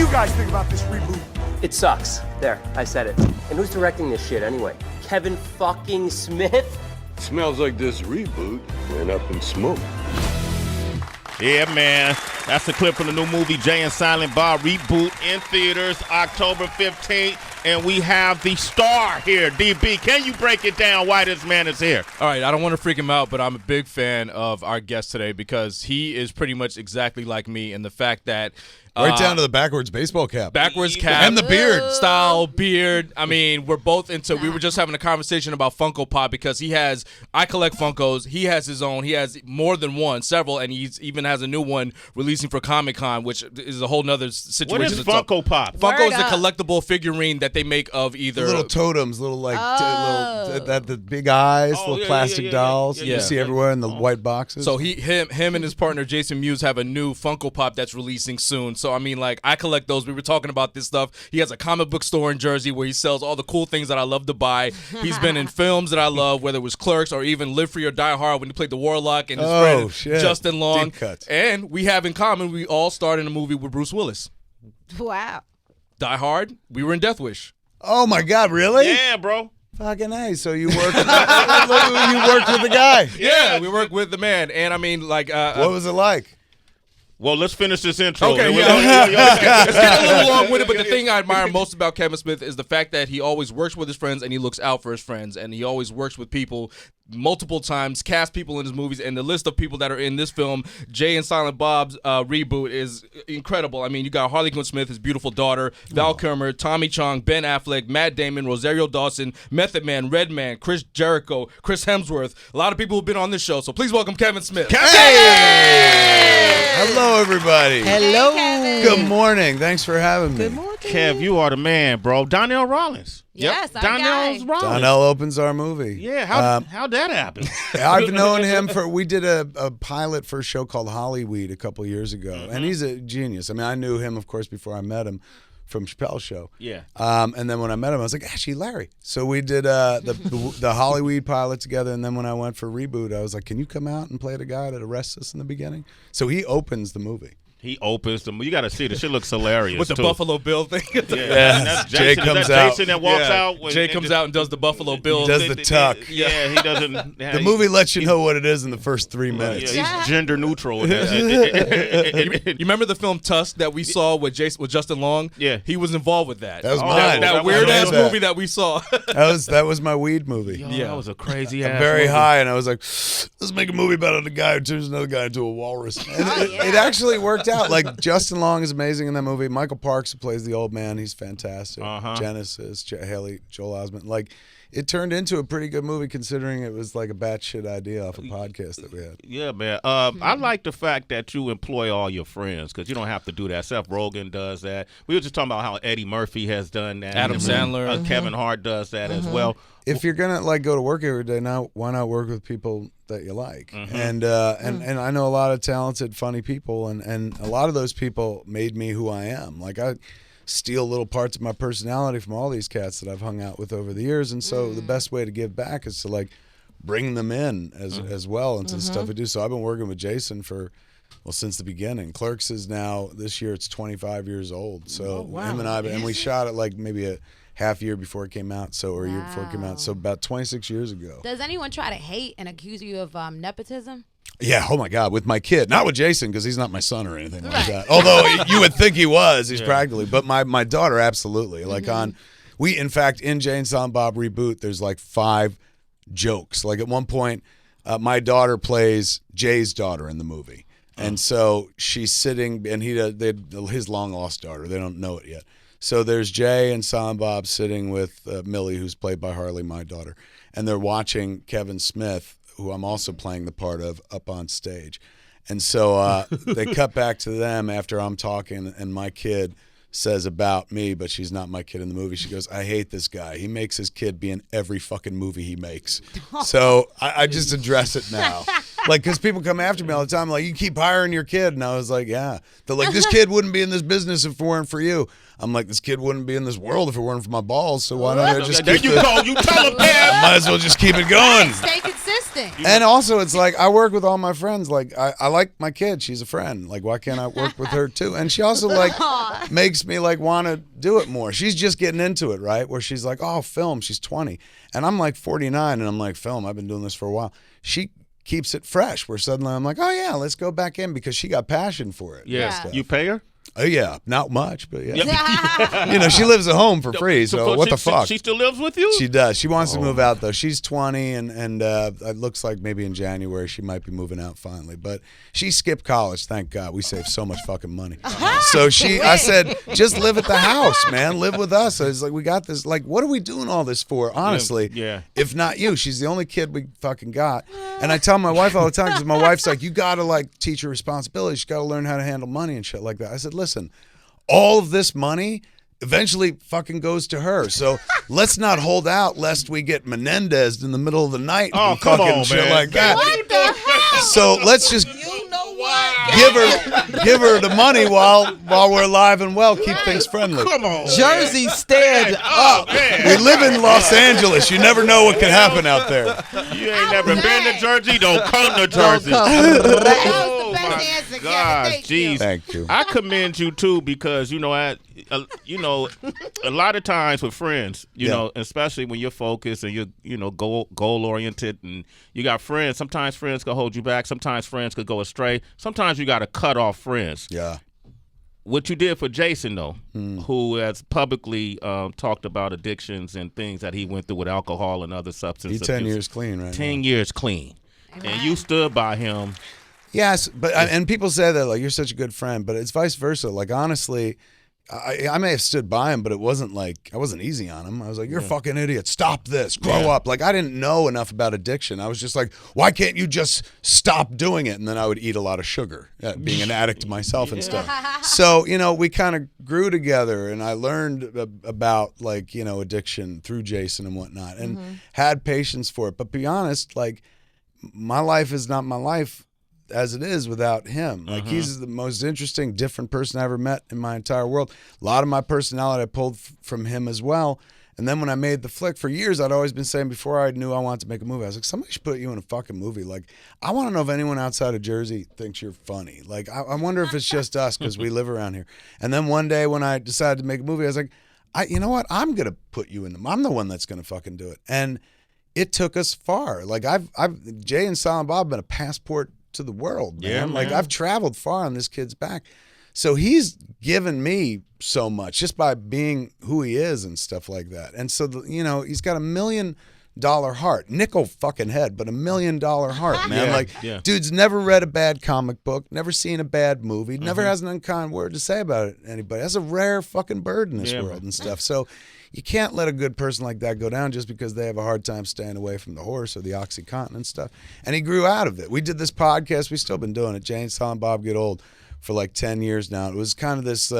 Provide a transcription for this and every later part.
you guys think about this reboot? It sucks. There, I said it. And who's directing this shit anyway? Kevin fucking Smith? Smells like this reboot went up in smoke. Yeah, man. That's the clip from the new movie Jay and Silent Bob Reboot in theaters October 15th. And we have the star here, DB. Can you break it down why this man is here? All right, I don't want to freak him out, but I'm a big fan of our guest today because he is pretty much exactly like me in the fact that right down to the backwards baseball cap. Backwards cap. And the beard. Style, beard. I mean, we're both into, we were just having a conversation about Funko Pop because I collect Funkos. He has his own. He has more than one, several, and he even has a new one releasing for Comic-Con, which is a whole nother situation. What is Funko Pop? Funko is a collectible figurine that they make of either. The little totems, little the big eyes, little plastic dolls you see everywhere in the white boxes. So him and his partner Jason Mewes have a new Funko Pop that's releasing soon. So I mean, like, I collect those. We were talking about this stuff. He has a comic book store in Jersey where he sells all the cool things that I love to buy. He's been in films that I love, whether it was Clerks or even Live Free or Die Hard when he played the Warlock and his friend Justin Long. Deep cuts. And we have in common, we all starred in a movie with Bruce Willis. Wow. Die Hard, we were in Death Wish. Oh my God, really? Yeah, bro. Fucking A. So you worked with the guy. Yeah, we worked with the man. And I mean, like, what was it like? Well, let's finish this intro. Okay, it's getting a little long-winded, but the thing I admire most about Kevin Smith is the fact that he always works with his friends and he looks out for his friends, and he always works with people multiple times, cast people in his movies, and the list of people that are in this film, Jay and Silent Bob's reboot, is incredible. I mean, you got Harley Quinn Smith, his beautiful daughter, Val Kilmer, Tommy Chong, Ben Affleck, Matt Damon, Rosario Dawson, Method Man, Redman, Chris Jericho, Chris Hemsworth. A lot of people who've been on this show, so please welcome Kevin Smith. Hey! Hello, everybody. Hello. Hey, good morning. Thanks for having me. Good morning. Kev, you are the man, bro. Donnell Rollins. Yes, our Donnell's guy. Rollins. Donnell opens our movie. Yeah, how'd that happen? I've known him we did a pilot for a show called Hollyweed a couple years ago, and he's a genius. I mean, I knew him, of course, before I met him from Chappelle's show. Yeah. And then when I met him, I was like, actually, Larry. So we did the Hollyweed pilot together, and then when I went for Reboot, I was like, can you come out and play the guy that arrests us in the beginning? So he opens the movie. He opens them. You got to see it. The shit looks hilarious With the too. Buffalo Bill thing. Yeah. That's Jay Jason, comes that's out. Jason that walks out. Jay comes out and does the Buffalo Bill. Does the tuck. Yeah, he doesn't. The movie lets you know what it is in the first 3 minutes. Yeah, he's gender neutral. You remember the film Tusk that we saw with Justin Long? Yeah. He was involved with that. That was mine. That weird-ass movie that we saw. That was my weed movie. Yo, that was a crazy ass Very movie. high, and I was like, let's make a movie about a guy who turns another guy into a walrus. And it actually worked out. Like, Justin Long is amazing in that movie. Michael Parks, who plays the old man, he's fantastic. Genesis, Haley, Joel Osment. Like, it turned into a pretty good movie considering it was like a batshit idea off a podcast that we had. Yeah, man. I like the fact that you employ all your friends because you don't have to do that. Seth Rogen does that. We were just talking about how Eddie Murphy has done that. Adam Sandler. Kevin Hart does that as well. If you're gonna like go to work every day, now why not work with people that you like? And I know a lot of talented, funny people, and a lot of those people made me who I am. Like I steal little parts of my personality from all these cats that I've hung out with over the years, and so the best way to give back is to like bring them in as well into the stuff we do. So I've been working with Jason since the beginning. Clerks is now this year it's 25 years old. So him and I, and we shot it like maybe a half year before it came out, or a year before it came out. So about 26 years ago. Does anyone try to hate and accuse you of nepotism? Yeah, oh my God, with my kid. Not with Jason, because he's not my son or anything like that. Although you would think he was, he's practically. But my daughter, absolutely. Like in fact, in Jay and Silent Bob Reboot, there's like 5 jokes. Like at one point, my daughter plays Jay's daughter in the movie. And so she's sitting, and his long-lost daughter. They don't know it yet. So there's Jay and Silent Bob sitting with Millie, who's played by Harley, my daughter. And they're watching Kevin Smith, who I'm also playing the part of, up on stage. And so they cut back to them after I'm talking, and my kid says about me, but she's not my kid in the movie. She goes, I hate this guy. He makes his kid be in every fucking movie he makes. So I just address it now. Like, because people come after me all the time, like, you keep hiring your kid. And I was like, yeah. They're like, this kid wouldn't be in this business if it weren't for you. I'm like, this kid wouldn't be in this world if it weren't for my balls. So why don't I just There you go. You tell him, man. I might as well just keep it going. Stay consistent. interesting. And also, it's like I work with all my friends. Like I like my kid; she's a friend. Like why can't I work with her too? And she also like makes me like want to do it more. She's just getting into it, right? Where she's like, "Oh, film." She's 20, and I'm like 49, and I'm like, "Film." I've been doing this for a while. She keeps it fresh. Where suddenly I'm like, "Oh yeah, let's go back in," because she got passion for it. Yeah. You pay her? Oh yeah, not much, but yeah. You know, she lives at home for free, so what the fuck? She still lives with you? She does. She wants to move out though. She's 20, and it looks like maybe in January she might be moving out finally. But she skipped college. Thank God. We saved so much fucking money. So I said, just live at the house, man. Live with us. I was like, we got this. Like, what are we doing all this for? Honestly, Yeah. If not you, she's the only kid we fucking got. And I tell my wife all the time because my wife's like, you gotta like teach her responsibility. She gotta learn how to handle money and shit like that. I said, listen. All of this money eventually fucking goes to her. So let's not hold out lest we get Menendez in the middle of the night and come fucking on, shit man. like that. What the hell? So let's just give her the money while we're alive and well. Keep things friendly. Come on. Jersey, stand up. We live in Los Angeles. You never know what can happen out there. You ain't never been to Jersey? Don't come to Jersey. That was the Oh best my answer, Kevin. gosh, Thank you. jeez. Thank you. I commend you too because you know, a lot of times with friends, you Yeah. know, especially when you're focused and you're goal oriented, and you got friends. Sometimes friends can hold you back. Sometimes friends could go astray. Sometimes you got to cut off friends. Yeah. What you did for Jason, though, who has publicly talked about addictions and things that he went through with alcohol and other substances. He's 10 years clean right 10 now. years clean. And you stood by him. Yes, but and people say that like you're such a good friend, but it's vice versa. Like honestly, I may have stood by him, but it wasn't like I wasn't easy on him. I was like, "You're a fucking idiot. Stop this. Grow up." Like I didn't know enough about addiction. I was just like, "Why can't you just stop doing it?" And then I would eat a lot of sugar, being an addict myself and stuff. So we kind of grew together, and I learned about like addiction through Jason and whatnot, and had patience for it. But be honest, like my life is not my life as it is without him. Like he's the most interesting, different person I ever met in my entire world. A lot of my personality I pulled from him as well. And then when I made the flick, for years I'd always been saying before I knew I wanted to make a movie, I was like, somebody should put you in a fucking movie. Like I want to know if anyone outside of Jersey thinks you're funny. Like I wonder if it's just us because we live around here. And then one day when I decided to make a movie, I was like, you know what? I'm gonna put you in them. I'm the one that's gonna fucking do it. And it took us far. Like Jay and Silent Bob have been a passport to the world, man. Yeah, Like man. I've traveled far on this kid's back. So he's given me so much just by being who he is and stuff like that. And so, he's got $1 million heart, nickel fucking head, but $1 million heart, man. Yeah, like, yeah. dude's never read a bad comic book, never seen a bad movie, never has an unkind word to say about it. Anybody. That's a rare fucking bird in this Yeah, world man. and stuff. So you can't let a good person like that go down just because they have a hard time staying away from the horse or the OxyContin and stuff. And he grew out of it. We did this podcast. We've still been doing it. Jay and Silent Bob Get Old for like 10 years now. It was kind of this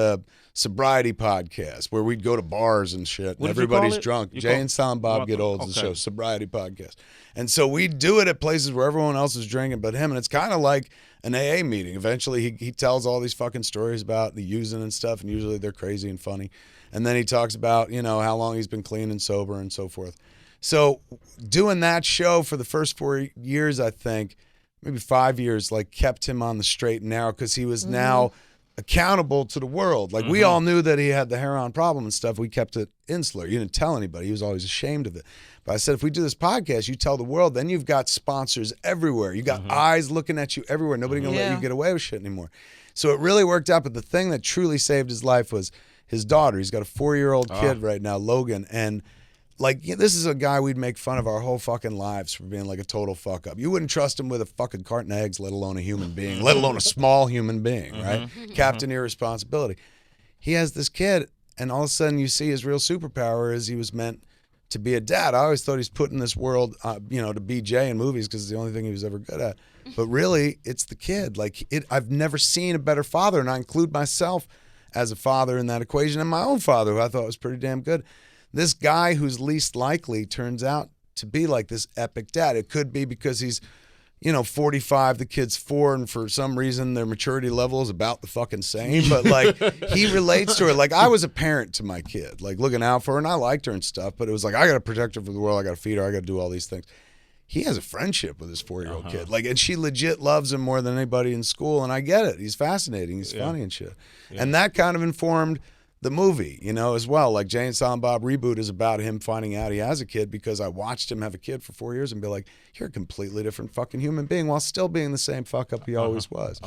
sobriety podcast where we'd go to bars and shit. And What did you everybody's call it? drunk. You Jay call- and Silent Bob Get Old is the Okay. show, sobriety podcast. And so we do it at places where everyone else is drinking but him. And it's kind of like an AA meeting. Eventually he tells all these fucking stories about the using and stuff. And usually they're crazy and funny. And then he talks about, how long he's been clean and sober and so forth. So doing that show for the first 4 years, I think, maybe 5 years, like kept him on the straight and narrow because he was now accountable to the world. Like we all knew that he had the heroin problem and stuff. We kept it insular. You didn't tell anybody. He was always ashamed of it. But I said, if we do this podcast, you tell the world, then you've got sponsors everywhere. You got eyes looking at you everywhere. Nobody gonna let you get away with shit anymore. So it really worked out. But the thing that truly saved his life was his daughter. He's got a 4-year-old kid right now, Logan. And like, this is a guy we'd make fun of our whole fucking lives for being like a total fuck up. You wouldn't trust him with a fucking carton of eggs, let alone a human being, let alone a small human being, right? Captain Irresponsibility. He has this kid, and all of a sudden you see his real superpower is he was meant to be a dad. I always thought he's put in this world, to be Jay in movies because it's the only thing he was ever good at. But really, it's the kid. Like, I've never seen a better father, and I include myself as a father in that equation, and my own father, who I thought was pretty damn good. This guy who's least likely turns out to be like this epic dad. It could be because he's, 45, the kid's 4, and for some reason their maturity level is about the fucking same. But like he relates to her. Like I was a parent to my kid, like looking out for her, and I liked her and stuff. But it was like I got to protect her from the world. I got to feed her. I got to do all these things. he has a friendship with his 4-year-old kid. Like, and she legit loves him more than anybody in school. And I get it. He's fascinating. He's funny and shit. Yeah. And that kind of informed the movie, you know, as well. Like Jay and Silent Bob Reboot is about him finding out he has a kid because I watched him have a kid for 4 years and be like, you're a completely different fucking human being while still being the same fuck up he always was.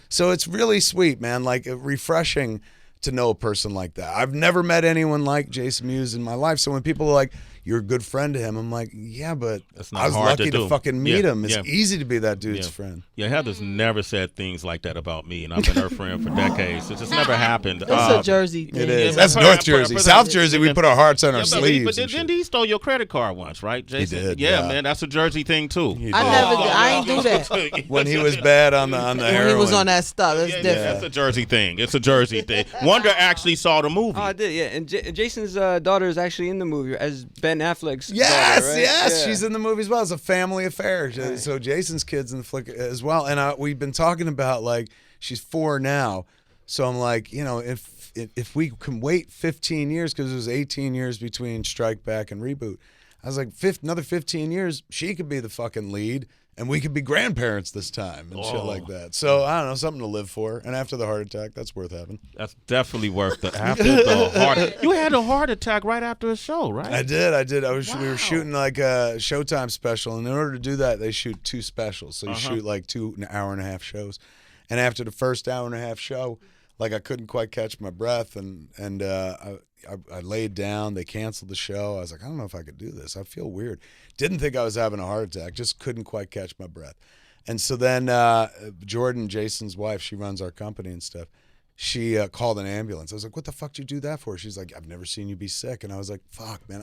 So it's really sweet, man. Like refreshing to know a person like that. I've never met anyone like Jason Mewes in my life. So when people are like, you're a good friend to him, I'm like, yeah, but I was lucky to fucking meet him. It's easy to be that dude's friend. Yeah, Heather's never said things like that about me, and I've been her friend for decades. It just never happened. That's a Jersey thing. It is. That's North Jersey. South Jersey, we put our hearts on our sleeves. But then he stole your credit card once, right, Jason? He did. Yeah, man, that's a Jersey thing too. I ain't do that. When he was bad on the heroin. When he was on that stuff, it's different. That's a Jersey thing. It's a Jersey thing. Wonder actually saw the movie. Oh, I did, yeah. And Jason's daughter is actually in the movie as Ben Affleck's Yes, daughter, right? yes. She's in the movie as well. It's a family affair. Right. So Jason's kid's in the flick as well. And we've been talking about, like, she's 4 now. So I'm like, you know, if we can wait 15 years, because it was 18 years between Strike Back and Reboot, I was like, another 15 years, she could be the fucking lead. And we could be grandparents this time and shit like that. So, I don't know, something to live for. And after the heart attack, that's worth having. That's definitely worth it. After the heart, you had a heart attack right after a show, right? I did. We were shooting like a Showtime special. And in order to do that, they shoot 2 specials. So you shoot like 2 hour-and-a-half shows. And after the first hour-and-a-half show, like I couldn't quite catch my breath. And I laid down. They canceled the show. I was like, I don't know if I could do this. I feel weird. Didn't think I was having a heart attack. Just couldn't quite catch my breath. And so then Jordan, Jason's wife, she runs our company and stuff. She called an ambulance. I was like, what the fuck did you do that for? She's like, I've never seen you be sick. And I was like, fuck, man.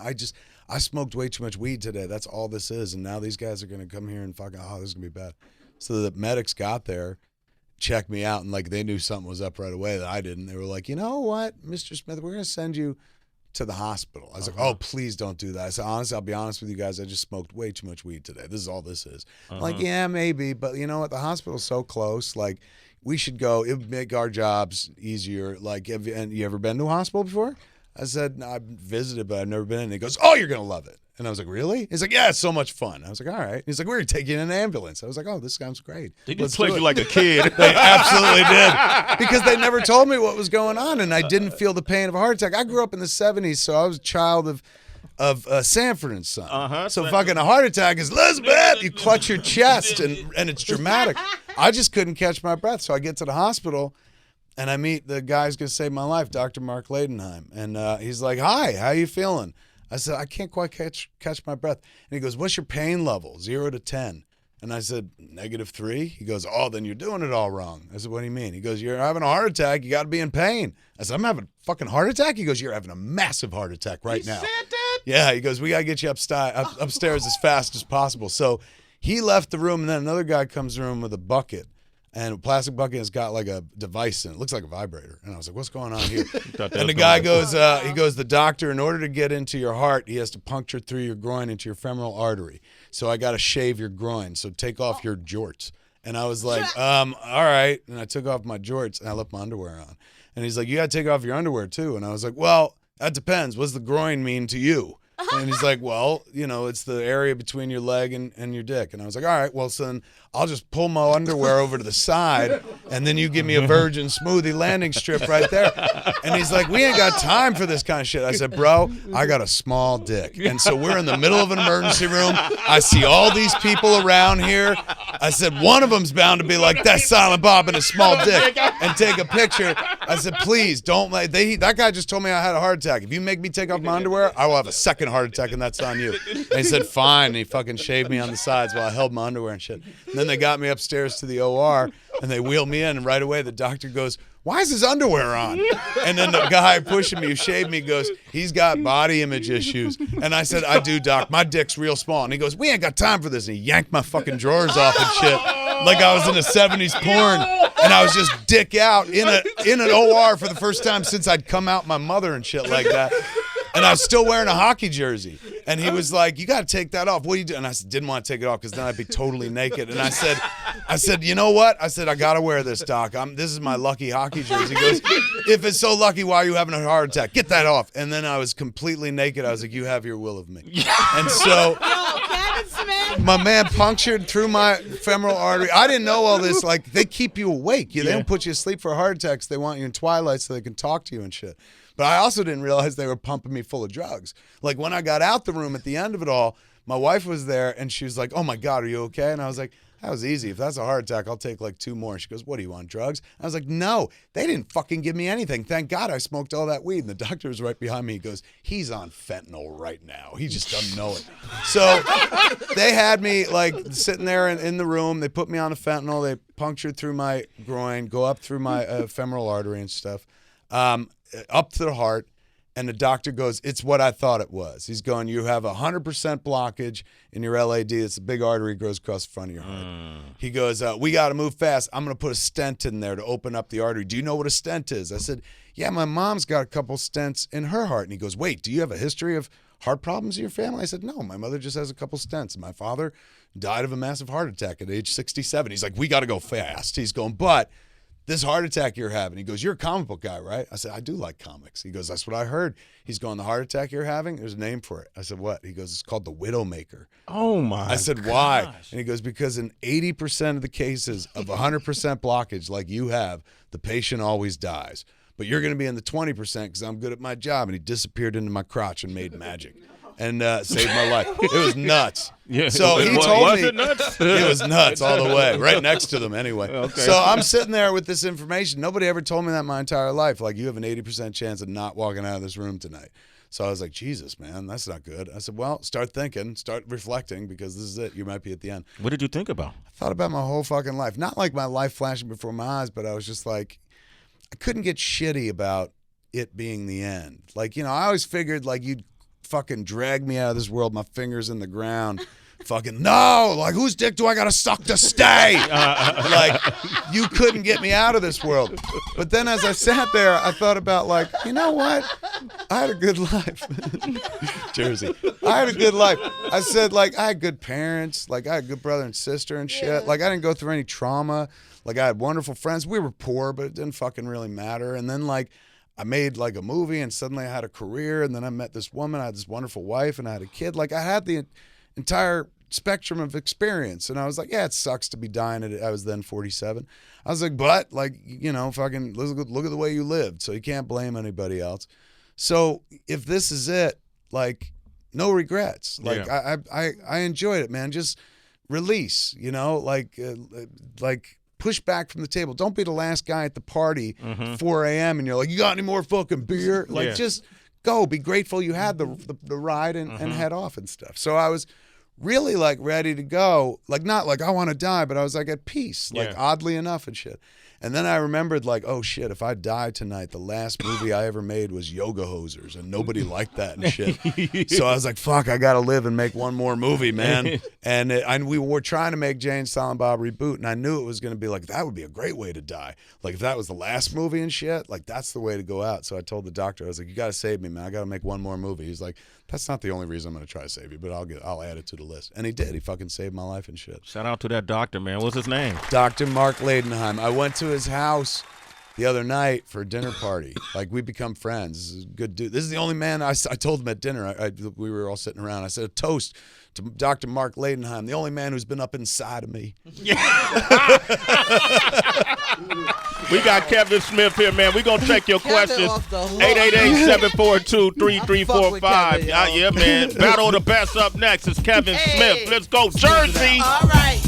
I smoked way too much weed today. That's all this is. And now these guys are going to come here and fucking, this is going to be bad. So the medics got there, checked me out, and like they knew something was up right away that I didn't. They were like, you know what, Mr. Smith, we're going to send you to the hospital. I was like, oh, please don't do that. I said, honestly, I'll be honest with you guys. I just smoked way too much weed today. This is all this is. Like, yeah, maybe. But you know what? The hospital's so close. Like, we should go. It would make our jobs easier. Like, have you ever been to a hospital before? I said, no, I've visited, but I've never been. And he goes, oh, you're going to love it. And I was like, really? He's like, yeah, it's so much fun. I was like, all right. He's like, we're taking an ambulance. I was like, oh, this sounds great. They just played you like a kid. They absolutely did. Because they never told me what was going on, and I didn't feel the pain of a heart attack. I grew up in the 70s, so I was a child of Sanford and Son. So fucking a heart attack is, Elizabeth! You clutch your chest, and it's dramatic. I just couldn't catch my breath, so I get to the hospital, and I meet the guy who's going to save my life, Dr. Mark Ladenheim. And he's like, hi, how you feeling? I said, I can't quite catch my breath. And he goes, what's your pain level, 0 to 10? And I said, -3. He goes, oh, then you're doing it all wrong. I said, what do you mean? He goes, you're having a heart attack. You got to be in pain. I said, I'm having a fucking heart attack? He goes, you're having a massive heart attack right now. He said that? Yeah, he goes, we got to get you upstairs as fast as possible. So he left the room, and then another guy comes in the room with a bucket. And a plastic bucket has got like a device in it. It looks like a vibrator. And I was like, what's going on here? And the guy goes, the doctor, in order to get into your heart, he has to puncture through your groin into your femoral artery. So I got to shave your groin. So take off your jorts. And I was like, all right. And I took off my jorts and I left my underwear on. And he's like, you got to take off your underwear too. And I was like, well, that depends. What's the groin mean to you? And he's like, well, you know, it's the area between your leg and your dick. And I was like, all right, well, son, I'll just pull my underwear over to the side, and then you give me a Virgin Smoothie landing strip right there. And he's like, we ain't got time for this kind of shit. I said, bro, I got a small dick. And so we're in the middle of an emergency room. I see all these people around here. I said, one of them's bound to be like, that's Silent Bob and a small dick, and take a picture. I said, please, don't let, that guy just told me I had a heart attack. If you make me take off my underwear, I will have a second heart attack, and that's on you. And he said, fine. And he fucking shaved me on the sides while I held my underwear and shit. And then they got me upstairs to the OR, and they wheeled me in, and right away the doctor goes, why is his underwear on? And then the guy pushing me who shaved me goes, he's got body image issues. And I said, I do, doc. My dick's real small. And he goes, we ain't got time for this. And he yanked my fucking drawers off and shit like I was in a 70s porn. And I was just dick out in an OR for the first time since I'd come out my mother and shit like that. And I was still wearing a hockey jersey. And he was like, you got to take that off. What do you do? And I didn't want to take it off because then I'd be totally naked. And I said, you know what? I said, I got to wear this, doc. This is my lucky hockey jersey. He goes, if it's so lucky, why are you having a heart attack? Get that off. And then I was completely naked. I was like, you have your will of me. And so... Yo, Kevin Smith. My man punctured through my femoral artery. I didn't know all this. Like, they keep you awake. They don't put you to sleep for heart attacks. They want you in twilight so they can talk to you and shit. But I also didn't realize they were pumping me full of drugs. Like, when I got out the room at the end of it all, my wife was there, and she was like, oh, my God, are you okay? And I was like, that was easy. If that's a heart attack, I'll take like 2 more. She goes, what do you want, drugs? I was like, no, they didn't fucking give me anything. Thank God I smoked all that weed. And the doctor was right behind me. He goes, he's on fentanyl right now. He just doesn't know it. So they had me like sitting there in the room. They put me on the fentanyl. They punctured through my groin, go up through my femoral artery and stuff, up to the heart. And the doctor goes, it's what I thought it was. He's going, you have 100% blockage in your LAD. It's a big artery goes across the front of your heart. He goes, we got to move fast. I'm going to put a stent in there to open up the artery. Do you know what a stent is? I said, yeah, my mom's got a couple stents in her heart. And he goes, wait, do you have a history of heart problems in your family? I said, no, my mother just has a couple stents. My father died of a massive heart attack at age 67. He's like, we got to go fast. He's going, but this heart attack you're having. He goes, you're a comic book guy, right? I said, I do like comics. He goes, that's what I heard. He's going, the heart attack you're having, there's a name for it. I said, what? He goes, it's called the Widowmaker. Oh, my I said, why? And he goes, because in 80% of the cases of 100% blockage like you have, the patient always dies. But you're going to be in the 20% because I'm good at my job. And he disappeared into my crotch and made magic. And saved my life. It was nuts. Yeah. So he told me it nuts? it was nuts all the way, right next to them anyway. Okay. So I'm sitting there with this information. Nobody ever told me that my entire life. Like, you have an 80% chance of not walking out of this room tonight. So I was like, Jesus, man, that's not good. I said, well, start thinking, start reflecting, because this is it. You might be at the end. What did you think about? I thought about my whole fucking life. Not like my life flashing before my eyes, but I was just like, I couldn't get shitty about it being the end. Like, you know, I always figured like you'd fucking drag me out of this world, my fingers in the ground. Fucking no, like, whose dick do I gotta suck to stay? Like, you couldn't get me out of this world. But then as I sat there, I thought about, like, you know what? I had a good life. Jersey. I had a good life. I said, like, I had good parents. Like, I had a good brother and sister and shit. Yeah. Like, I didn't go through any trauma. Like, I had wonderful friends. We were poor, but it didn't fucking really matter. And then, like, I made like a movie, and suddenly I had a career, and then I met this woman. I had this wonderful wife, and I had a kid. Like, I had the entire spectrum of experience, and I was like, yeah, it sucks to be dying at it. I was then 47. I was like, but like, you know, fucking look at the way you lived, so you can't blame anybody else. So if this is it, like, no regrets. Like, yeah. I enjoyed it, man. Just release, you know, like push back from the table. Don't be the last guy at the party, 4 a.m. and you're like, you got any more fucking beer? Like, just go. Be grateful you had the ride and head off and stuff. So I was really like ready to go. Like, not like I want to die, but I was like at peace, like oddly enough and shit. And then I remembered, like, oh shit, if I die tonight, the last movie I ever made was Yoga Hosers, and nobody liked that and shit. So I was like, fuck, I gotta live and make one more movie, man. And we were trying to make Jay and Silent Bob Reboot, and I knew it was gonna be like, that would be a great way to die. Like, if that was the last movie and shit, like, that's the way to go out. So I told the doctor, I was like, you gotta save me, man. I gotta make one more movie. He's like, that's not the only reason I'm gonna try to save you, but I'll add it to the list. And he did. He fucking saved my life and shit. Shout out to that doctor, man. What's his name? Dr. Mark Ladenheim. I went to his house the other night for a dinner party. Like, we become friends. This is a good dude. This is the only man I told him at dinner. We were all sitting around. I said, a toast to Dr. Mark Ladenheim, the only man who's been up inside of me. We got Kevin Smith here, man. We're going to take your questions. 888-742-3345. Yeah, man. Battle of the Best up next. It's Kevin Smith. Let's go, Jersey. All right.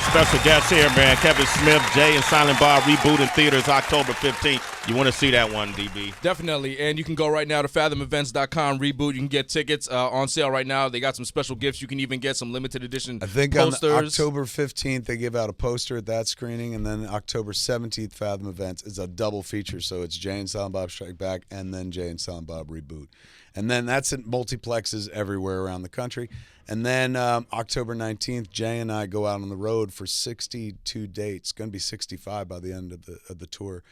Special guest here, man. Kevin Smith, Jay and Silent Bob Reboot in theaters October 15th. You want to see that one, DB? Definitely. And you can go right now to fathomevents.com, Reboot. You can get tickets on sale right now. They got some special gifts. You can even get some limited edition posters. I think on October 15th, they give out a poster at that screening. And then October 17th, Fathom Events is a double feature. So it's Jay and Silent Bob Strike Back and then Jay and Silent Bob Reboot. And then that's in multiplexes everywhere around the country. And then October 19th, Jay and I go out on the road for 62 dates. It's going to be 65 by the end of the tour.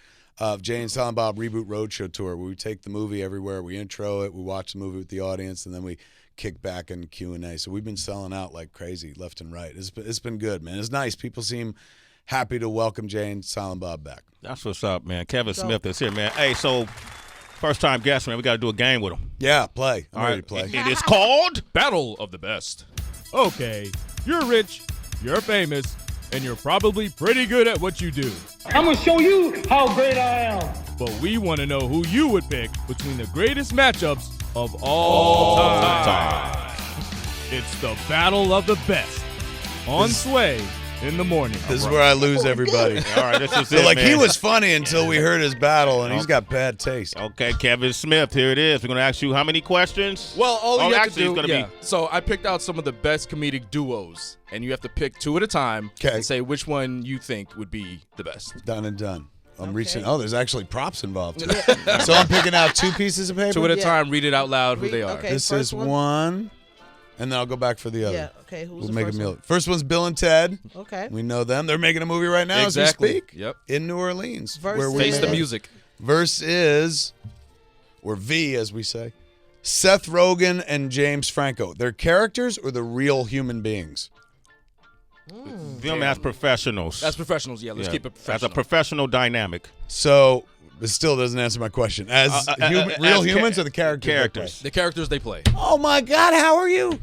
Jay and Silent Bob Reboot Roadshow Tour, where we take the movie everywhere, we intro it, we watch the movie with the audience, and then we kick back and Q&A. So we've been selling out like crazy left and right. It's been good, man. It's nice. People seem happy to welcome Jay and Silent Bob back. That's what's up, man. Kevin Smith is here, man. Hey, so first-time guest, man. We got to do a game with him. Yeah, play. I'm ready to play. It is called Battle of the Best. Okay, You're rich, you're famous, and you're probably pretty good at what you do. I'm gonna show you how great I am. But we want to know who you would pick between the greatest matchups of all time. It's the battle of the best on Sway in the morning. This is where I lose everybody. All right, this is So, it, like, man. he was funny until we heard his battle, and he's got bad taste. Okay, Kevin Smith, here it is. We're going to ask you how many questions? Well, all you have to actually, do, it's gonna yeah. So I picked out some of the best comedic duos, and you have to pick 2 at a time and say which one you think would be the best. Done and done. I'm reaching. Oh, there's actually props involved, too. So I'm picking out 2 pieces of paper? 2 at a time. Read it out loud who they are. Okay, This is one, and then I'll go back for the other. Yeah, okay, who's we'll the make first a meal. one? First one's Bill and Ted. Okay. We know them. They're making a movie right now Exactly. as we speak. Yep. In New Orleans. Versus- Face the music. Verse is, or V as we say, Seth Rogen and James Franco. They're characters or the real human beings? Them as professionals. That's professionals. Yeah, let's keep it professional. As a professional dynamic. So it still doesn't answer my question. As real as humans or the characters? they characters. play? The characters they play. Oh my God, how are you?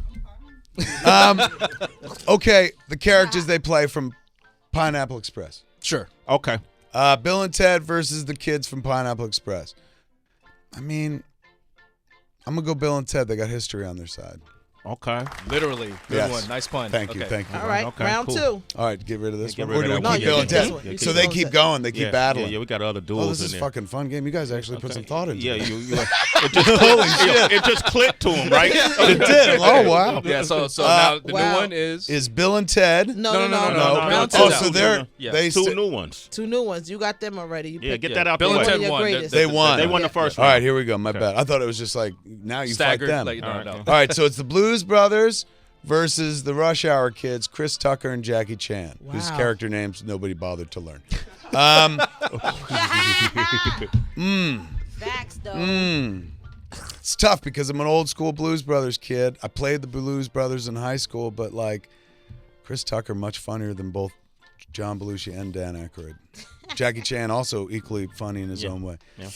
Okay, the characters they play from Pineapple Express. Sure. Okay. Bill and Ted versus the kids from Pineapple Express. I mean, I'm going to go Bill and Ted. They got history on their side. Okay. Literally. Good Yes. one. Nice pun. Thank you, Okay. thank you. All right, Okay, round cool. 2. All right, get rid of this Get one. rid Or of do that we one. keep Yeah, Bill and yeah, Ted? yeah, So keep they Bill keep and going. They keep battling. Yeah, we got other duels Oh, this in is there. fucking fun game. You guys actually put some thought into Yeah, it. it just holy shit. It just clicked to him, right? It did. Oh, wow. Yeah, so now the Wow. new one is Is Bill and Ted? No. Round Oh, two. so they're Yeah. they 2 st- new ones. 2 new ones. You got them already. You Yeah, picked get Yeah. that out Bill the and way. Ted One of won. your greatest. They won. They won the first All round. right, here we go. My bad. I thought it was just like now you staggered. fight them. Like, no. All right, so it's the Blues Brothers versus the Rush Hour kids, Chris Tucker and Jackie Chan, whose Wow. character names nobody bothered to learn. Facts, though. It's tough because I'm an old school Blues Brothers kid. I played the Blues Brothers in high school, but like Chris Tucker, much funnier than both John Belushi and Dan Aykroyd. Jackie Chan also equally funny in his own way. Yeah.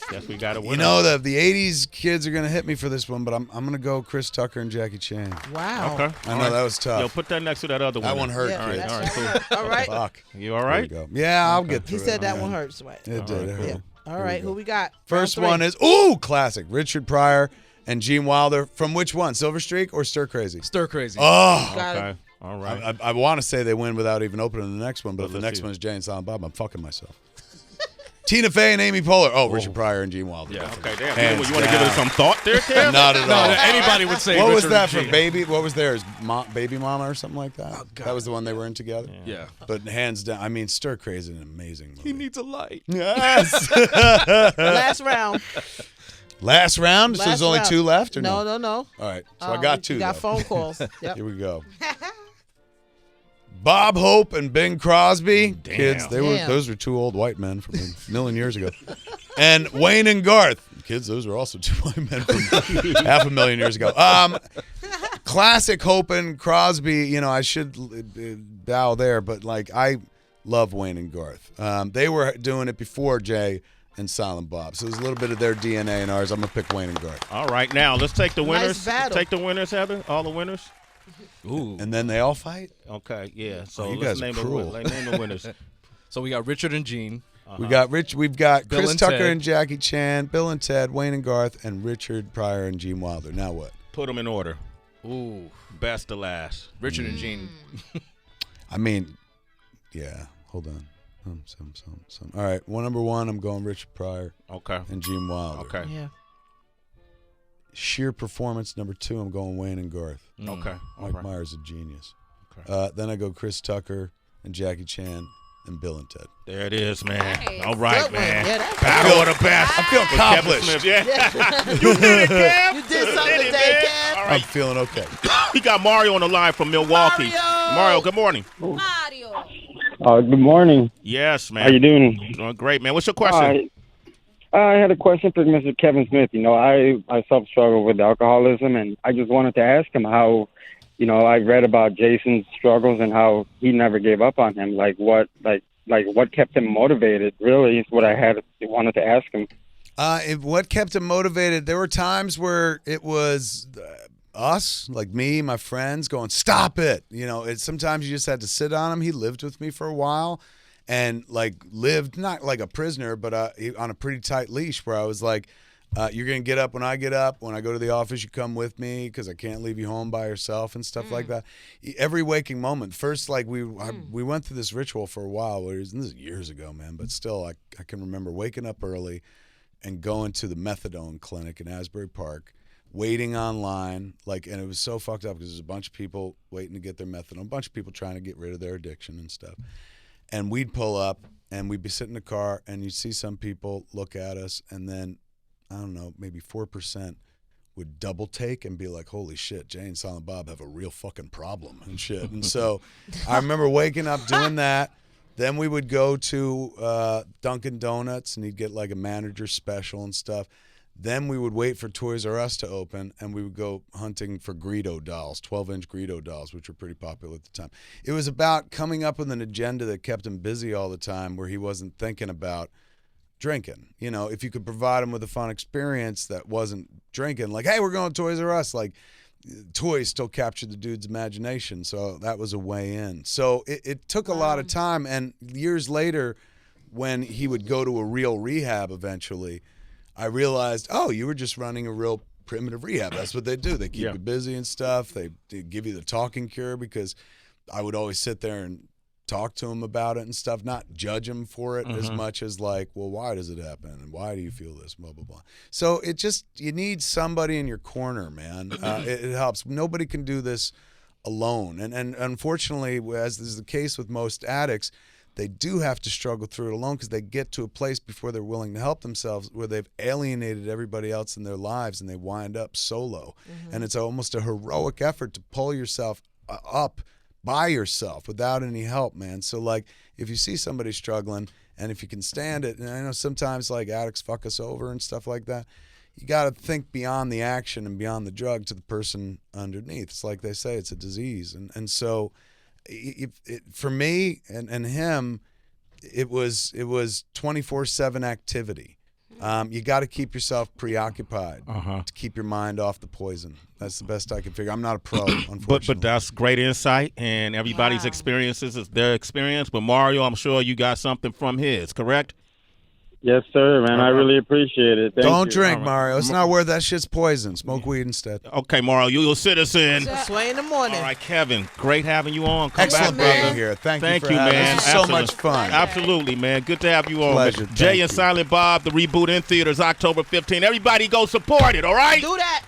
Guess we got a winner. You know, the 80s kids are going to hit me for this one, but I'm going to go Chris Tucker and Jackie Chan. Wow. Okay. I know, that was tough. Yo, put that next to that other one. That one hurt, Yeah, kid. that's all right, right. All right. Fuck. You all There right? we go. Yeah, I'll get He through said it. that one hurts, right? It did. It hurt. Yeah. All right, who we got? First Round 3. one is, ooh, classic. Richard Pryor and Gene Wilder. From which one? Silver Streak or Stir Crazy? Stir Crazy. Oh. Got it. Okay. All right. I want to say they win without even opening the next one, but if the let's next see. one is Jay and Silent Bob, I'm fucking myself. Tina Fey and Amy Poehler. Oh, Richard Pryor and Gene Wilder. Yeah. Okay, damn. Hands You want to give it down. some thought there, Kev? Not at No, all. anybody would say What was Richard that and for Gene. Baby? What was theirs? Baby Mama or something like that? That was the one they were in together? Yeah. But hands down, I mean, Stir Crazy is an amazing movie. He needs a light. Yes. Last round. Last round? So Last there's only round. 2 left? Or No. All right. So I got 2. You got though. phone calls. Yep. Here we go. Bob Hope and Bing Crosby. Damn. Kids, Damn. those were 2 old white men from a million years ago. And Wayne and Garth. Kids, those were also 2 white men from 500,000 years ago. Classic Hope and Crosby. You know, I should bow there, but like I love Wayne and Garth. They were doing it before Jay and Silent Bob, so there's a little bit of their DNA in ours. I'm gonna pick Wayne and Garth. All right, now let's take the Nice winners. battle. Take the winners, Heather. All the winners. Ooh. And then they all fight. Okay, yeah. So Oh, you let's guys are name cruel. name the winners. So we got Richard and Gene. We've got We've got Bill Chris and Tucker Ted. and Jackie Chan, Bill and Ted, Wayne and Garth, and Richard Pryor and Gene Wilder. Now what? Put them in order. Ooh. Best to last. Richard and Gene. I mean, yeah. Hold on. All right. Number 1, I'm going Richard Pryor Okay. and Gene Wilder. Okay. Yeah. Sheer performance, number 2, I'm going Wayne and Garth. Okay. All Mike right. Myers a genius. Okay. Then I go Chris Tucker and Jackie Chan and Bill and Ted. There it is, man. Nice. All right, Good one. man. Yeah, that's Battle of the best. I feel With Kevin accomplished. Smith. Yeah. You did it, Kev. You did something it, today, man. Kev. All I'm right. feeling okay. We got Mario on the line from Milwaukee. Mario, good morning. Mario. Good morning. Yes, man. How you doing? Doing great, man. What's your question? I had a question for Mr. Kevin Smith. You know, I myself struggle with alcoholism, and I just wanted to ask him how, you know, I read about Jason's struggles and how he never gave up on him. Like what kept him motivated? Really, is what I wanted to ask him. What kept him motivated? There were times where it was us, like me, my friends, going, stop it. Sometimes you just had to sit on him. He lived with me for a while and like lived not like a prisoner, but on a pretty tight leash where I was like, you're going to get up when I get up. When I go to the office, you come with me because I can't leave you home by yourself and stuff like that. Every waking moment. First, like we went through this ritual for a while. This is years ago, man, but still I can remember waking up early and going to the methadone clinic in Asbury Park, waiting online, and it was so fucked up because there's a bunch of people waiting to get their methadone, a bunch of people trying to get rid of their addiction and stuff. And we'd pull up and we'd be sitting in the car and you'd see some people look at us and then, I don't know, maybe 4% would double take and be like, holy shit, Jay and Silent Bob have a real fucking problem and shit. And so I remember waking up doing that. Then we would go to Dunkin' Donuts and he'd get like a manager special and stuff. Then we would wait for Toys R Us to open and we would go hunting for Greedo dolls, 12-inch Greedo dolls, which were pretty popular at the time. It was about coming up with an agenda that kept him busy all the time where he wasn't thinking about drinking. If you could provide him with a fun experience that wasn't drinking, like, hey, we're going to Toys R Us, like toys still captured the dude's imagination. So that was a way in. So it took a lot of time. And years later, when he would go to a real rehab eventually, I realized, oh, you were just running a real primitive rehab. That's what they do. They keep you busy and stuff. They give you the talking cure because I would always sit there and talk to him about it and stuff, not judge him for it as much as like, well, why does it happen? And why do you feel this? Blah, blah, blah. So you need somebody in your corner, man. It helps. Nobody can do this alone. And unfortunately, as is the case with most addicts, they do have to struggle through it alone because they get to a place before they're willing to help themselves where they've alienated everybody else in their lives and they wind up solo. And it's almost a heroic effort to pull yourself up by yourself without any help, man. So like if you see somebody struggling and if you can stand it, and I know sometimes like addicts fuck us over and stuff like that, you got to think beyond the action and beyond the drug to the person underneath. It's like they say, it's a disease. And so for me and him, it was 24/7 activity. You got to keep yourself preoccupied to keep your mind off the poison. That's the best I can figure. I'm not a pro, unfortunately. But that's great insight, and everybody's experiences is their experience. But Mario, I'm sure you got something from his, correct? Yes, sir, man. I really appreciate it. Thank you. Don't drink, Mario. It's not worth that shit's poison. Smoke weed instead. Okay, Mario, you're a citizen. Sway in the morning. All right, Kevin, great having you on. Come Excellent back, being brother. here. Thank you, man. This is so much fun. Absolutely, man. Good to have you on. Pleasure. Jay and Silent Bob, the reboot in theaters October 15th. Everybody go support it, all right? Do that.